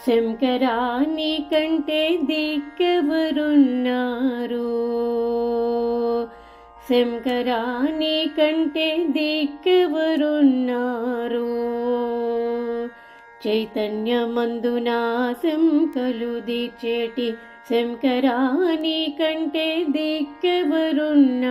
శంకరా నీకంటే దిక్కెవరున్నారు? శంకరా నీకంటే దిక్కెవరున్నారు? చైతన్యమందున శంకలు దీచేటి శంకరా నీకంటే దిక్కెవరున్నారు?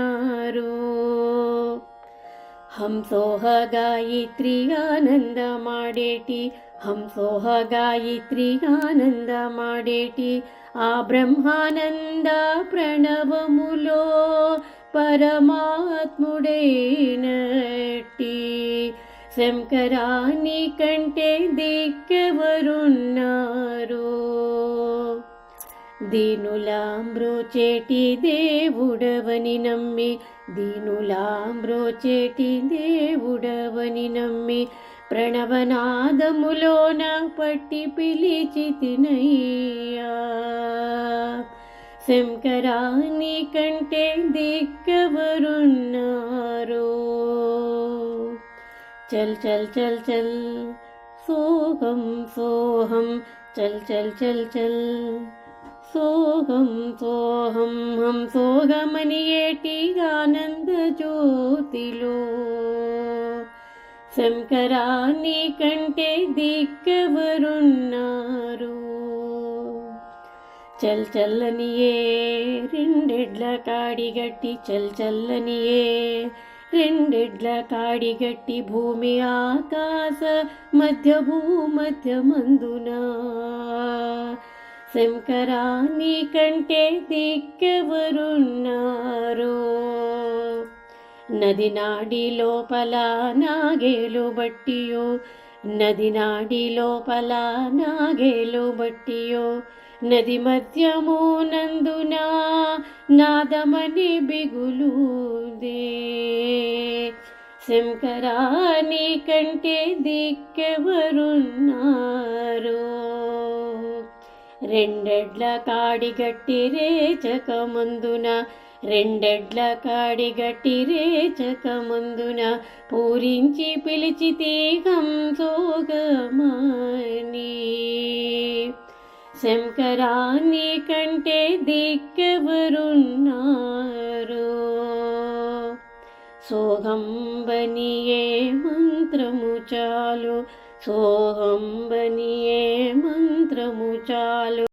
హంసోహ గాయత్రి ఆనందమాడేటి హంసోహ గాయత్రి ఆనందమాడేటి ఆ బ్రహ్మానంద ప్రణవములో పరమాత్ముడైనట్టి శంకరా నీకంటే దిక్కెవరున్నారు? దీనులాంబ్రోచేటి దేవుడవని నమ్మి దీనులాంబ్రోచేటి దేవుడవని నమ్మి ప్రణవనాదములోన పట్టి పిలిచితినయ్యా శంకరా నీకంటే దిక్కెవరున్నారు? చల్ చల్ చల్ చల్ సోహం సోహం చల్ చల్ చల్ చల్ సోహం సోహం హం సోహమని ఏటి ఆనంద జ్యోతిలో శంకరా నీకంటే దిక్కెవరున్నారు? చల్ చల్లనియే రెండెడ్ల కాడిగట్టి చల్ చల్లనియే రెండెడ్ల కాడిగట్టి భూమి ఆకాశ మధ్య భూమధ్యమందున శంకరా నీకంటే దిక్కెవరున్నారు? నది నాడి లోపల నాగేలు బట్టియో నది నాడి లోపల నాగేలు బట్టియో నది మధ్యము నందున నాదమని బిగులుదే శంకరా నీకంటే దిక్కెవరున్నారు? రెండెడ్ల కాడిగట్టి రేచకమందున రెండెడ్ల కాడిగట్టి రేచకమందున పూరించి పిలిచితే హంసోగమని శంకరా నీకంటే దిక్కెవరున్నారు? సోహం బనియే మంత్రము చాలు సోహం బనియే మంత్రము చాలు